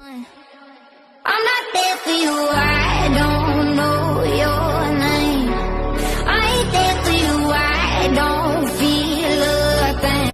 I'm not there for you, I don't know your name. I ain't there for you, I don't feel a thing.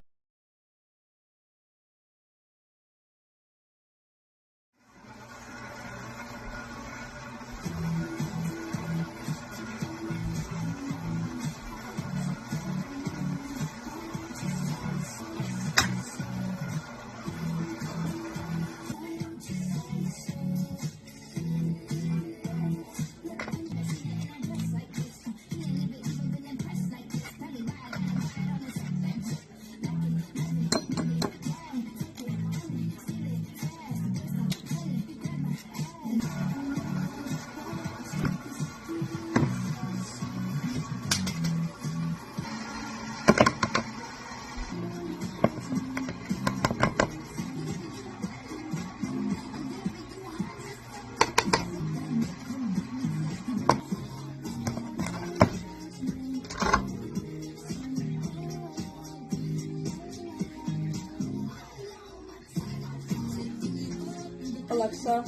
Alexa,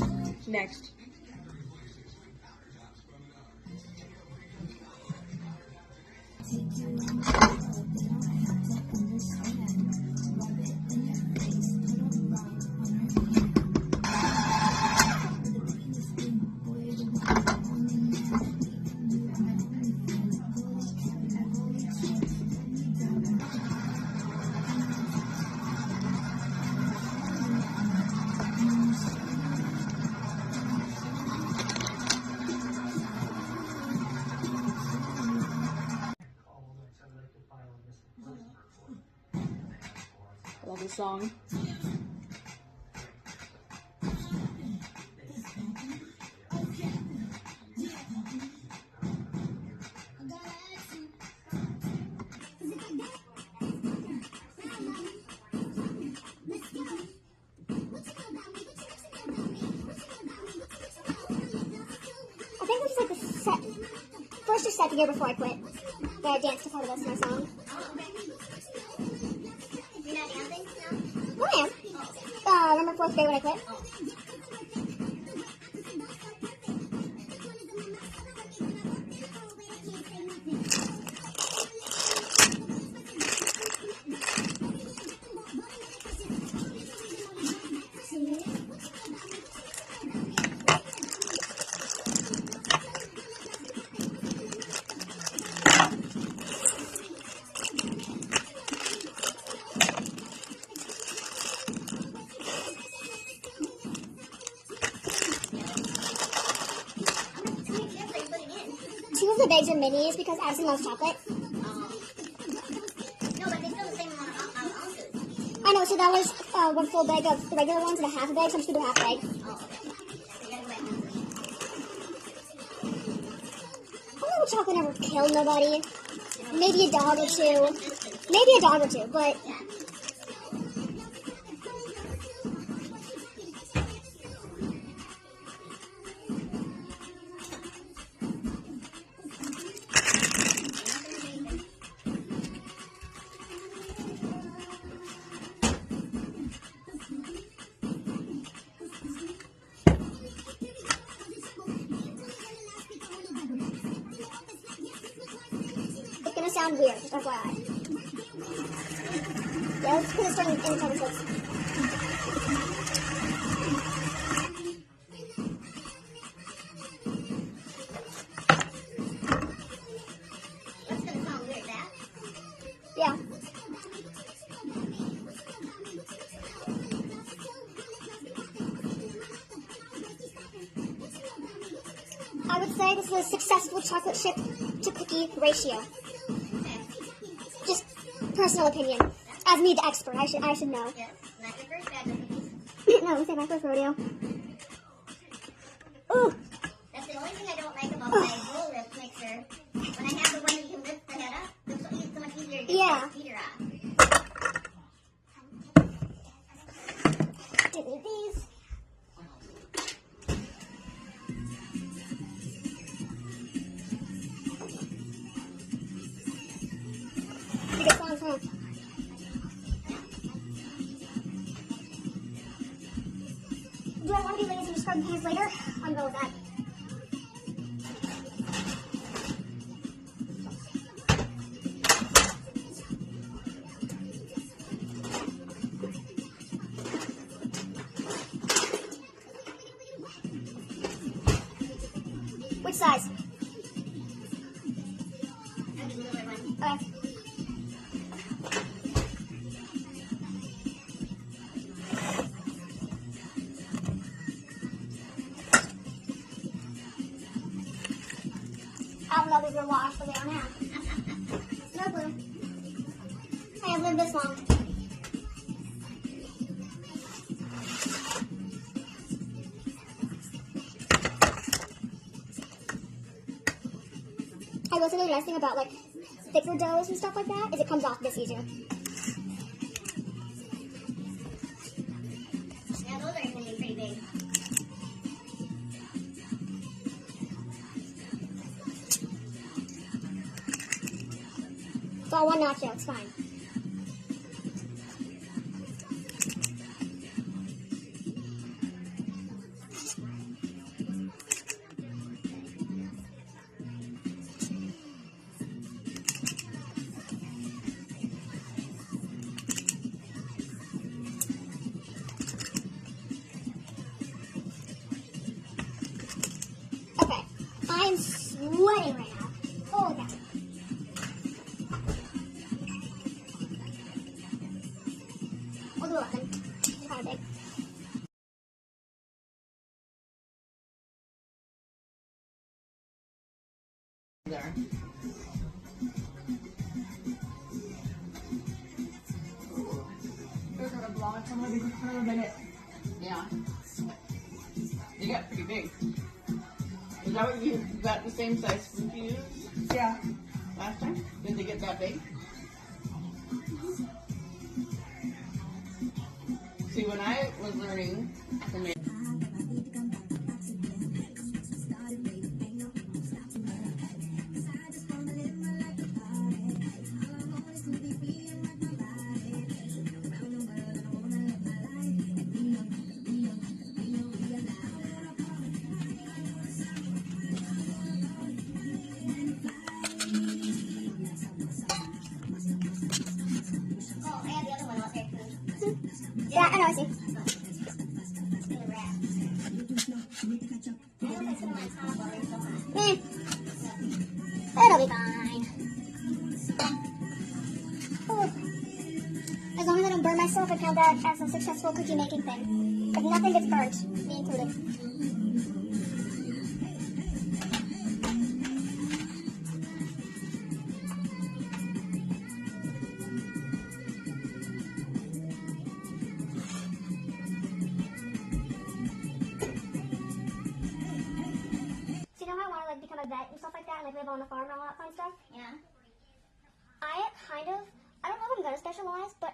next. I love this song. I think this is like the first or second year before I quit that I danced to part of this in my song. You're not dancing now? Oh, I am. Remember 4th grade when I quit? Two of the bags are minis because Addison loves chocolate. No, but they still the same amount of ounces. I know, so that was one full bag of the regular ones and a half a bag, so I'm just going to do half a bag. Oh, okay. So you gotta go back and I don't know chocolate never killed nobody. Maybe a dog or two. Maybe a dog or two, but... It's gonna sound weird, just FYI. Yeah, let's put this thing in 10 minutes. What's gonna sound weird, that? Yeah. I would say this is a successful chocolate chip to cookie ratio. Just personal opinion. As me, the expert, I should know. Yes. Not your first batch of cookies. No, this ain't my first rodeo. Ooh. That's the only thing I don't like about my roll lift mixer. When I have the one that you can lift the head up, it's so much easier to get Yeah. the heater off. Didn't need these. You get songs, huh? Do I want to be lazy and scrub the pants later? I'm going with that. Which size? I'll do the little one. Okay. I don't know if these are washed, but they are now. No clue. I have lived this long. I will say the nice thing about like thicker doughs and stuff like that is it comes off this easier. Yeah, those are going to be pretty big. It's all one nacho, it's fine. Okay, I'm sweating right now. Holy cow. We'll do 11. It's kind of big. There. They're gonna blow it somewhere for a minute. Yeah. They got pretty big. Is that what you got the same size spoon you used? Yeah. Last time? Did they get that big? See, when I was learning to make Oh, I have the other one out there too. Yeah, I know, I see. The wrap. I don't think some of my top butter is so hot. It'll be fine. Ooh. As long as I don't burn myself, I count that as a successful cookie making thing. If nothing gets burnt, me included. So you know how I want to like become a vet and stuff like that, and like live on the farm and all that fun stuff? Yeah. I don't know if I'm gonna specialize, but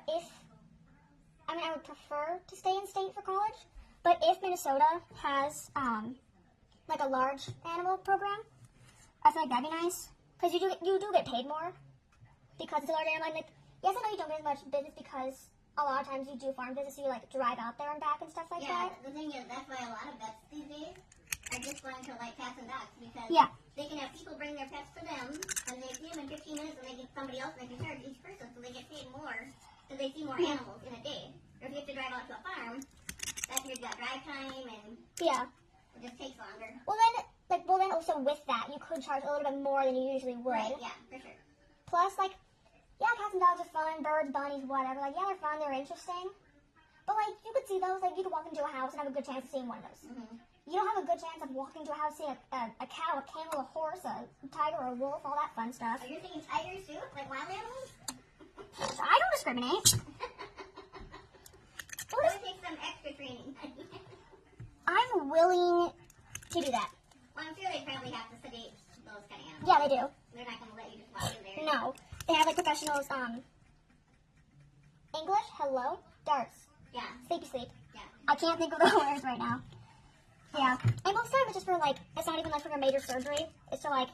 I would prefer to stay in state for college. But if Minnesota has like a large animal program, I feel like that'd be nice because you do get paid more because it's a large animal. And like, yes, I know you don't get as much business because a lot of times you do farm business, so you like drive out there and back and stuff like Yeah, that. the thing is, that's why a lot of vets these days are just going to like cats and dogs because Yeah. they can have people bring their pets to them and they see them in 15 minutes and they get somebody else and they can charge each person so they get paid more because they see more animals in a day. Or if you have to drive out to a farm, that's you've got drive time and Yeah. it just takes longer. Well then also with that, you could charge a little bit more than you usually would. Right, yeah, for sure. Plus, like, yeah, cats and dogs are fun, birds, bunnies, whatever. Like, yeah, they're fun, they're interesting. But, like, you could see those, like, you could walk into a house and have a good chance of seeing one of those. Mm-hmm. You don't have a good chance of walking into a house, seeing a cow, a camel, a horse, a tiger, or a wolf, all that fun stuff. Oh, you're thinking tigers too? Like wild animals? I don't discriminate. Or it takes some extra training. I'm willing to do that. Well, I'm sure they probably have to sedate those kind of animals. Yeah, they do. They're not going to let you just walk in there. No. They have, like, professionals, English, hello, darts, Yeah, sleepy sleep. yeah. I can't think of the words right now. Yeah. And most of the time it's just for, like, it's not even, like, for a major surgery. It's to, like,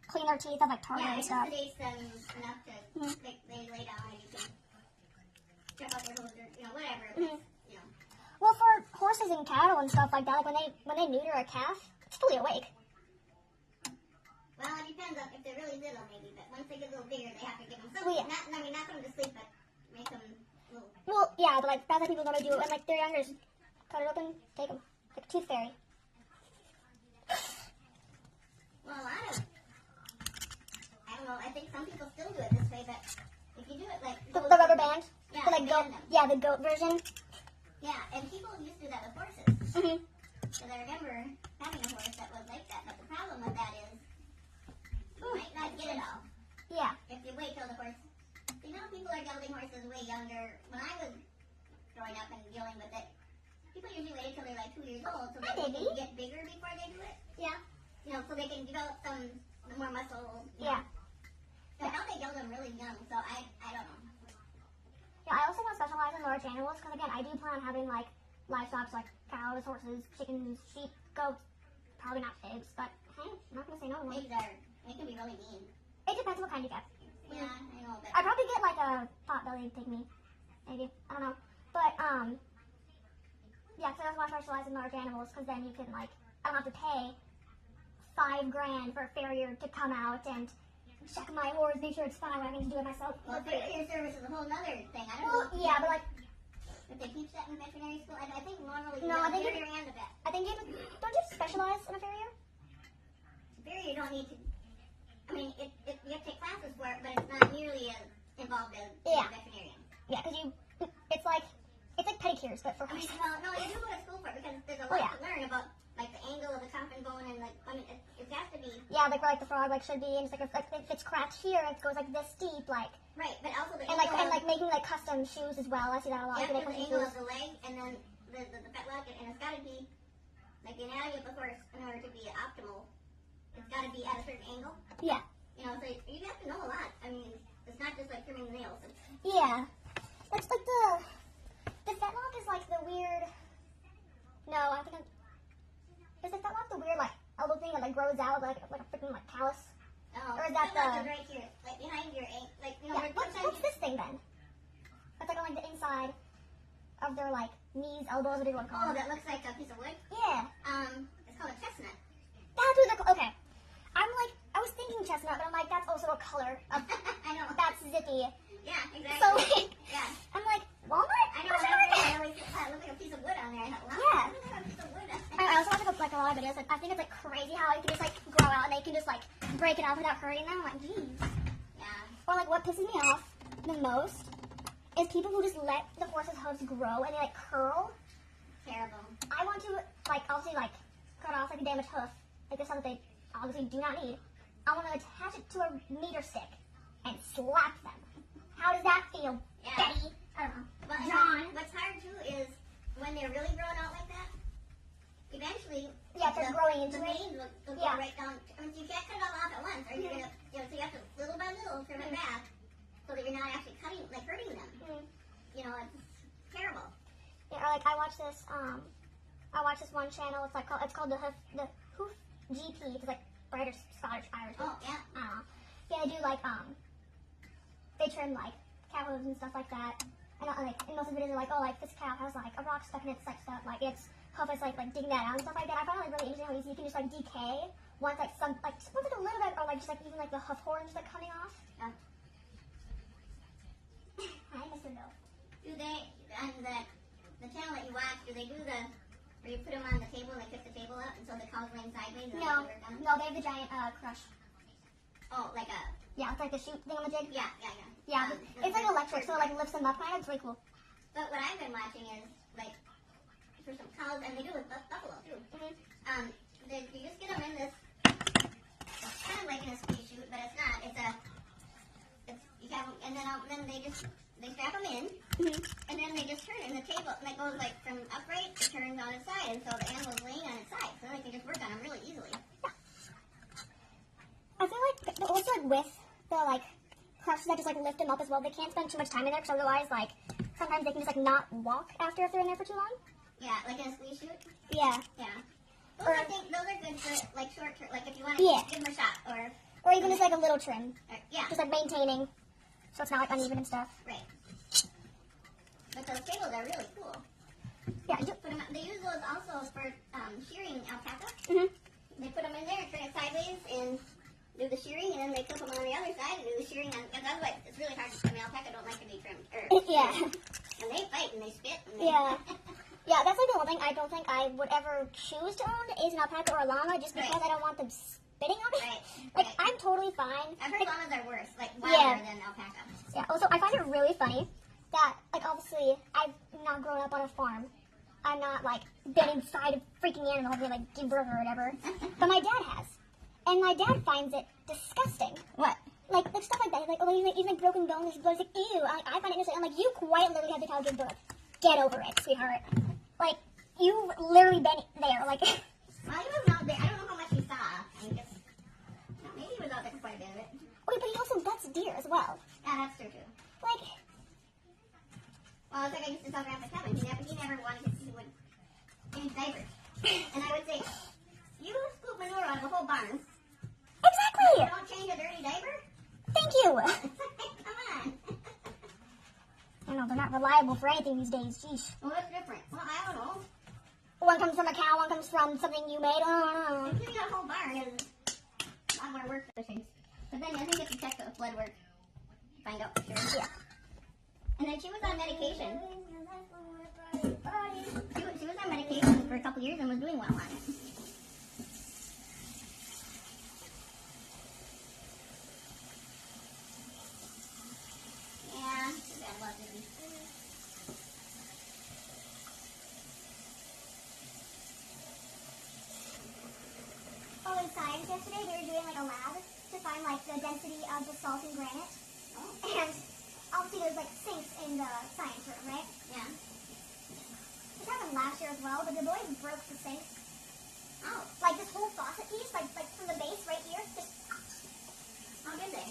clean their teeth of, like, tartar Yeah, and it just stuff. sedates them enough to, Mhm. they lay down and you can strip out their hose or, whatever. Mhm. You know. Well, for horse horses and cattle and stuff like that, like when they neuter a calf, it's fully awake. Well, it depends on if they're really little, maybe. But once they get a little bigger, they have to give them Well, something. yeah. Not put them to sleep, but make them little. Well, yeah, but like that's how people normally do it when like they're younger. Just cut it open, take them, like a tooth fairy. Well, I don't know. I think some people still do it this way, but if you do it like The rubber band, yeah, the like goat, band them. yeah, the goat version. Yeah, and people used to do that with horses. Mhm. Because I remember having a horse that was like that. But the problem with that is you might not get it all Yeah. if you wait till the horse. You know, people are gelding horses way younger. When I was growing up and dealing with it, people usually waited till they're like 2 years old so Hi, that they baby. can get bigger before they do it. Yeah. You know, so they can develop some more muscle. You Yeah. know. So now they geld them really young, so I don't know. Yeah, I also want to specialize in large animals because again, I do plan on having like livestock, so, like cows, horses, chickens, sheep, goats. Probably not pigs, but hey, I'm not gonna say no to one. Pigs they can be really mean. It depends what kind you get. Yeah, I know, but I'd probably get like a pot-bellied pygmy, maybe. I don't know, but yeah, because I also want to specialize in large animals because then you can like I don't have to pay $5,000 for a farrier to come out and check my horse, make sure it's fine. I can just do it myself. well, farrier service is a whole other thing. I don't Well, know. yeah, but like If they teach that in veterinary school, I think normally No, I think farrier and a vet. I think don't you specialize in a farrier? Farrier don't need to. I mean, you have to take classes for it, but it's not nearly as involved as Yeah. a veterinarian. Yeah, because it's like pedicures, but for I mean, horses. no, you do go to school for it because there's a Oh, lot yeah. to learn about like the angle of the coffin bone and like I mean it has to be Yeah, like where like the frog like should be, and it's like if it's cracked here, it goes like this deep, like right, but also the and angle like making like custom shoes as well. I see that a lot. yeah, People make the custom angle shoes. of the leg and then the fetlock and it's got to be like the anatomy of the horse in order to be optimal. It's got to be at a certain angle. Yeah, You know, so you have to know a lot. I mean, it's not just like trimming the nails. It's, yeah. It's like the fetlock is like the weird. No, I think is the fetlock the weird like elbow thing that like grows out like a freaking like callus? Or is that fetlock the- is right here, like behind your ankle, like you know, Yeah. where What's sometimes this thing then? It's like on like the inside of their like knees, elbows, what do you want to call oh, it? that looks like a piece of wood. Yeah. It's called a chestnut. That's what they're called. Okay. I'm like, I was thinking chestnut, but I'm like, that's also a color. I know. That's zippy. Yeah, exactly. So like, yeah. I'm like, walnut? I know. What's When wrong I with read it, I it? always thought it looked like a piece of wood on there. I thought, wow, Yeah. look at a piece of wood. I also watch like a lot of videos. Like, I think it's like crazy how you can just like grow out and they can just like break it off without hurting them. I'm like, geez. Yeah. Or like, what pisses me off the most is people who just let the horse's hooves grow and they like curl. Terrible. I want to like obviously like cut off like a damaged hoof, like the stuff that they obviously do not need. I want to attach it to a meter stick and slap them. How does that feel, Yeah. Betty? I don't know. But John. what's hard too is when they're really grown out like that. Eventually, Yeah, if they're growing into the it. veins will go Yeah. right down. I mean, you can't cut it all off at once, or you're gonna, you know, so you have to little by little trim it back, so that you're not actually cutting, like hurting them. Mm. You know, it's terrible. Yeah, or like I watch this one channel. It's called the Hoof GP. It's like British, Scottish, Irish. Oh yeah. I don't know. Yeah, they do like they trim like cow hooves and stuff like that. And like in most of the videos, they're like, oh, like this cow has like a rock stuck in its like stuff, like its hoof is like digging that out and stuff like that. I find it like really interesting how easy you can just like decay once like just once like a little bit, or like just like even like the hoof horns like coming off. Yeah. Hi, Mr. Bill. Do they on the channel that you watch? Do they do the where you put them on the table and they tip the table up, and so the cow's laying sideways? And No, the legs are down? no, they have the giant crush. Oh, like a Yeah, it's like the shoot thing on the jig. yeah. Yeah, it's like electric, so it like lifts them up kind of. It's really cool. But what I've been watching is like for some cows, and they do with buffalo too. Mm-hmm. You just get them in this. It's kind of like in a squeeze chute, but it's not. You have them, and then they strap them in, and then they just turn it, and the table and it goes like from upright, it turns on its side, and so the animal's laying on its side, so they can just work on them really easily. I feel like also like with the like crushes that just like lift them up as well. They can't spend too much time in there because otherwise like sometimes they can just like not walk after if they're in there for too long. Yeah, like in a squeeze chute. Yeah. Yeah. Those I think those are good for like short term, like if you want to Yeah. give them a shot, Or even just like a little trim, yeah, just like maintaining, so it's not like uneven and stuff. right. But those tables are really cool. Yeah. They use those alpaca. Mhm. They put them in there and turn it sideways and do the shearing, and then they flip them on the other side and do the shearing on. Because otherwise, it's really hard. I mean, alpaca don't like to be trimmed. Yeah. And they fight and they spit. And they Yeah. Yeah, that's like the one thing I don't think I would ever choose to own is an alpaca or a llama, just because Right. I don't want them spitting on me. Right. Like, Right. I'm totally fine. I've heard Like, llamas are worse, like wilder than alpaca. yeah, also, I find it really funny that, like, obviously, I've not grown up on a farm. I'm not, like, been inside a freaking animal and, like, give birth or whatever. But my dad has. And my dad finds it disgusting. What? Like stuff like that. He's like, oh, he's like broken bones, he's blood. He's like, ew. I find it innocent. I'm like, you quite literally had the child give birth. Get over it, sweetheart. Like, you've literally been there. Like, Well, he wasn't out there. I don't know how much he saw. I mean, just, maybe he was out there for quite a bit of it. okay, but he also guts deer as well. Yeah, that's true too. Like, Well, it's like I used to tell Grandpa Kevin. He never wanted to see would change diapers. And I would say, you scoop manure out of a whole barn. exactly. Don't change a dirty diaper? Thank you. Come on. I know, they're not reliable for anything these days. Jeez. Well, what's different? Well, I don't know. One comes from a cow, one comes from something you made. Oh, Cleaning out a whole barn is a lot more work for things. But then I think you have to check the blood work. Find out for sure. yeah. And then she was on medication. She was on medication for a couple years and was doing well on it. Yeah, too bad about Disney. Oh, in science yesterday, they were doing like a lab to find like the density of the salt in granite. Oh, And obviously there's like sinks in the science room, right? yeah. This happened last year as well, but the boys broke the sink. Oh, Like this whole faucet piece, like from the base right here, just how did they?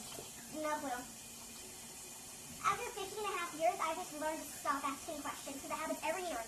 no clue. After 15 and a half years, I just learned to stop asking questions because it happens every year.